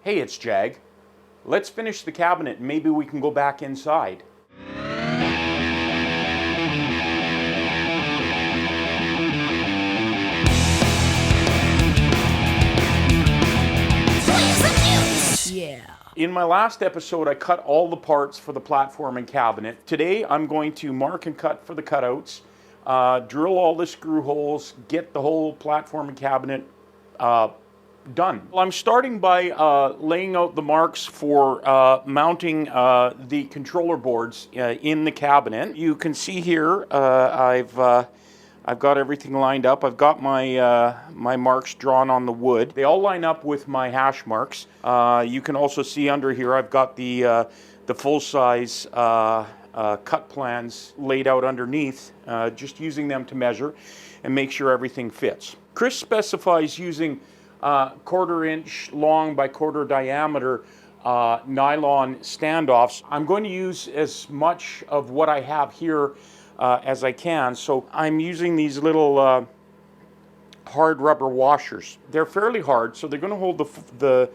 Hey, it's Jag. Let's finish the cabinet and maybe we can go back inside. Yeah. In my last episode, I cut all the parts for the platform and cabinet. Today, I'm going to mark and cut for the cutouts, drill all the screw holes, get the whole platform and cabinet done. Well, I'm starting by laying out the marks for mounting the controller boards in the cabinet. You can see here I've got everything lined up. I've got my my marks drawn on the wood. They all line up with my hash marks. You can also see under here I've got the full-size cut plans laid out underneath, just using them to measure and make sure everything fits. Chris specifies using 1/4 inch long by 1/4 diameter nylon standoffs. I'm going to use as much of what I have here as I can, so I'm using these little hard rubber washers. They're fairly hard, so they're going to hold the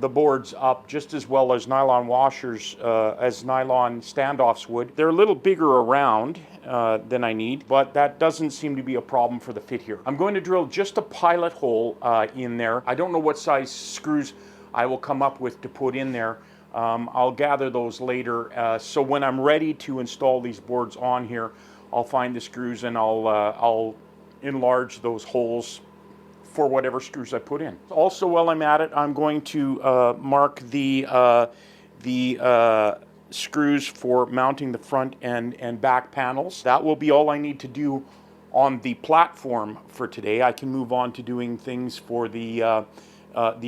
boards up just as well as nylon washers, as nylon standoffs would. They're a little bigger around than I need, but that doesn't seem to be a problem for the fit here. I'm going to drill just a pilot hole in there. I don't know what size screws I will come up with to put in there. I'll gather those later, so when I'm ready to install these boards on here, I'll find the screws and I'll enlarge those holes for whatever screws I put in. Also, while I'm at it, I'm going to mark the screws for mounting the front and back panels. That will be all I need to do on the platform for today. I can move on to doing things for the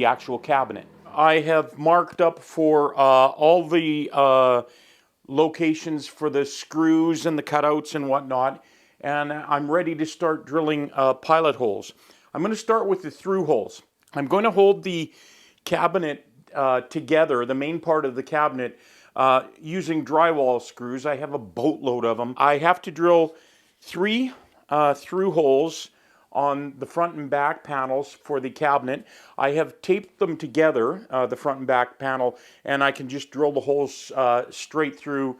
actual cabinet. I have marked up for all the locations for the screws and the cutouts and whatnot, and I'm ready to start drilling pilot holes. I'm going to start with the through holes. I'm going to hold the cabinet together, the main part of the cabinet, using drywall screws. I have a boatload of them. I have to drill 3 through holes on the front and back panels for the cabinet. I have taped them together, the front and back panel, and I can just drill the holes straight through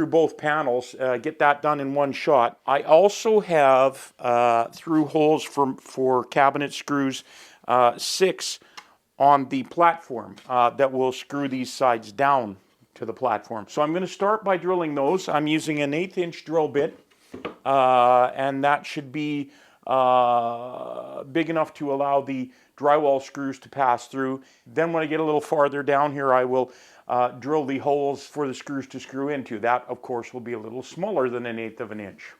both panels, get that done in one shot. I also have through holes for cabinet screws, 6 on the platform that will screw these sides down to the platform. So I'm going to start by drilling those. I'm using an 1/8 inch drill bit, and that should be big enough to allow the drywall screws to pass through. Then when I get a little farther down here, I will drill the holes for the screws to screw into. That, of course, will be a little smaller than 1/8 of an inch.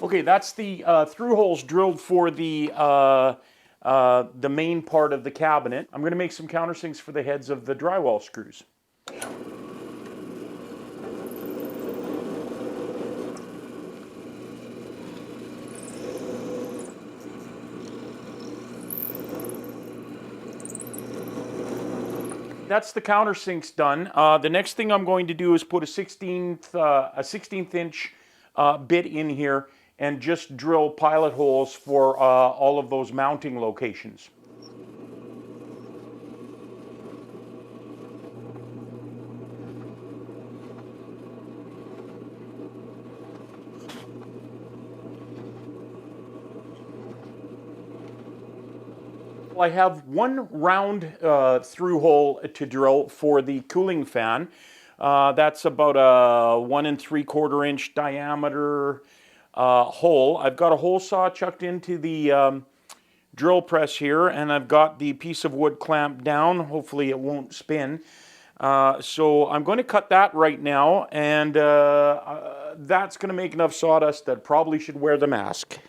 Okay, that's the through holes drilled for the main part of the cabinet. I'm going to make some countersinks for the heads of the drywall screws. That's the countersinks done. The next thing I'm going to do is put a 16th inch bit in here and just drill pilot holes for all of those mounting locations. I have one round through hole to drill for the cooling fan. That's about a 1 3/4 inch diameter hole. I've got a hole saw chucked into the drill press here, and I've got the piece of wood clamped down. Hopefully it won't spin. So I'm going to cut that right now, and that's going to make enough sawdust that probably should wear the mask.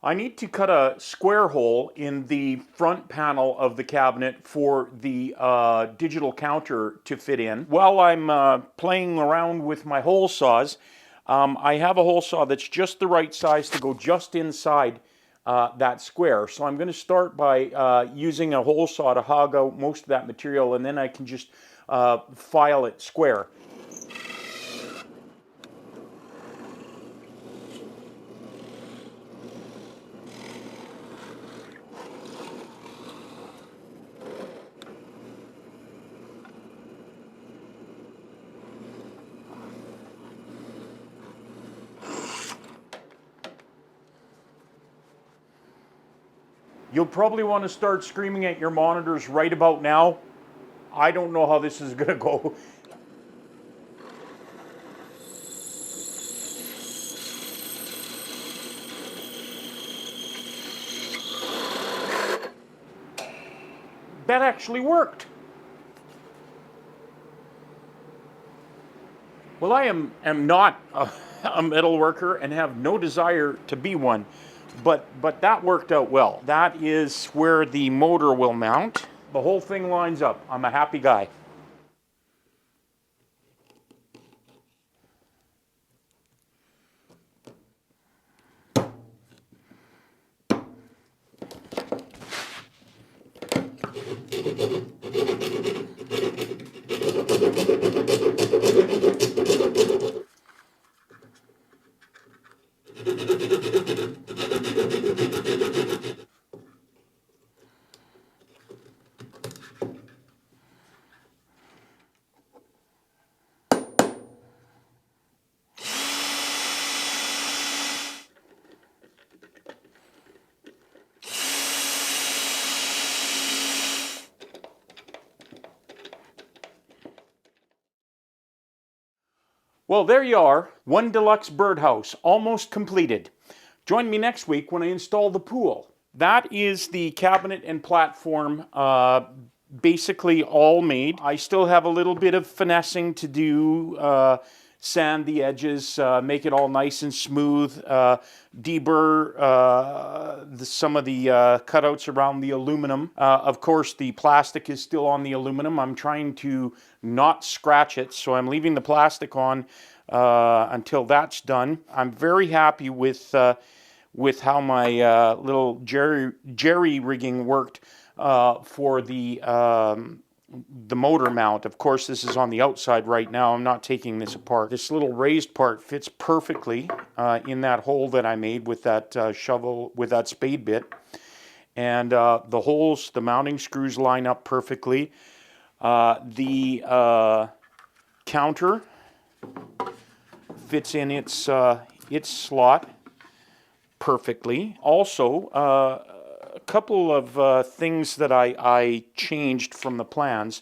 I need to cut a square hole in the front panel of the cabinet for the digital counter to fit in. While I'm playing around with my hole saws, I have a hole saw that's just the right size to go just inside that square. So I'm going to start by using a hole saw to hog out most of that material, and then I can just file it square. You'll probably want to start screaming at your monitors right about now. I don't know how this is going to go. That actually worked. Well, I am not a metal worker and have no desire to be one, but that worked out well. That is where the motor will mount. The whole thing lines up. I'm a happy guy. Well, there you are. One deluxe birdhouse, almost completed. Join me next week when I install the pool. That is the cabinet and platform, basically all made. I still have a little bit of finessing to do, sand the edges, make it all nice and smooth, deburr some of the cutouts around the aluminum. Of course, the plastic is still on the aluminum. I'm trying to not scratch it, so I'm leaving the plastic on until that's done. I'm very happy with how my little jerry rigging worked for the motor mount. Of course, this is on the outside right now. I'm not taking this apart. This little raised part fits perfectly in that hole that I made with that shovel, with that spade bit. And the holes, the mounting screws line up perfectly. The counter fits in its slot perfectly. Also, a couple of things that I changed from the plans.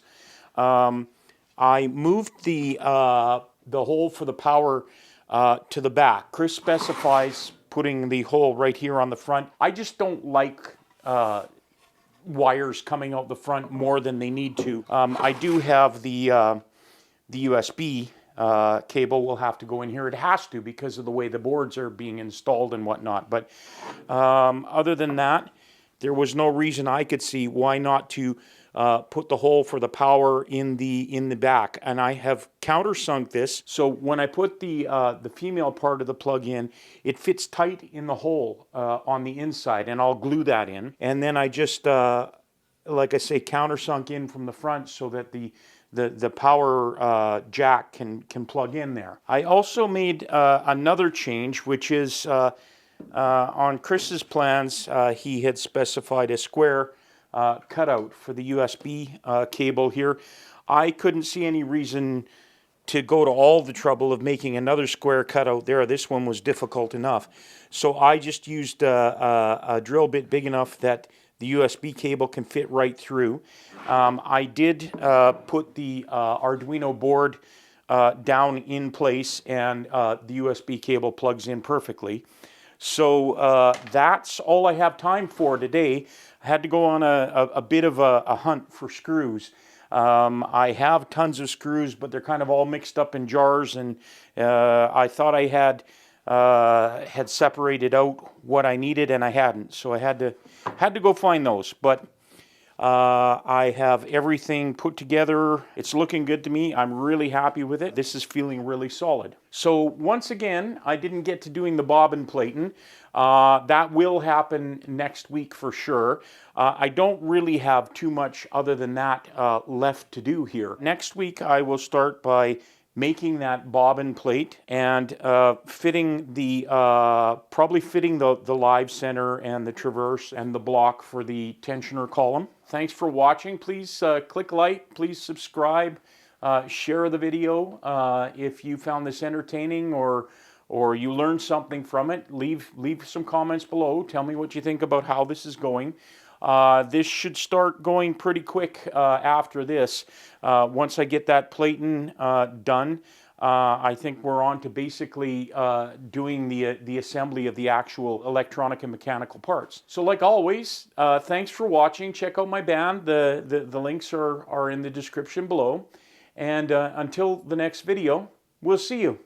I moved the hole for the power to the back. Chris specifies putting the hole right here on the front. I just don't like wires coming out the front more than they need to. I do have the USB cable will have to go in here. It has to because of the way the boards are being installed and whatnot. But other than that, there was no reason I could see why not to put the hole for the power in the back. And I have countersunk this, so when I put the female part of the plug in, it fits tight in the hole on the inside, and I'll glue that in. And then I just, like I say, countersunk in from the front so that the power jack can plug in there. I also made another change, which is on Chris's plans, he had specified a square cutout for the USB cable here. I couldn't see any reason to go to all the trouble of making another square cutout there. This one was difficult enough. So I just used a drill bit big enough that the USB cable can fit right through. I did put the Arduino board down in place, and the USB cable plugs in perfectly. So that's all I have time for today. I had to go on a bit of a hunt for screws. I have tons of screws, but they're kind of all mixed up in jars, and I thought I had separated out what I needed, and I hadn't. So I had to go find those. But I have everything put together. It's looking good to me. I'm really happy with it. This is feeling really solid. So once again, I didn't get to doing the bobbin plating. That will happen next week for sure. I don't really have too much other than that left to do here. Next week I will start by making that bobbin plate and fitting the probably fitting the live center and the traverse and the block for the tensioner column. Thanks for watching. Please click like, please subscribe, share the video if you found this entertaining or you learned something from it. Leave some comments below. Tell me what you think about how this is going. This should start going pretty quick after this. Once I get that plating done, I think we're on to basically doing the assembly of the actual electronic and mechanical parts. So like always, thanks for watching. Check out my band. The links are in the description below. And until the next video, we'll see you.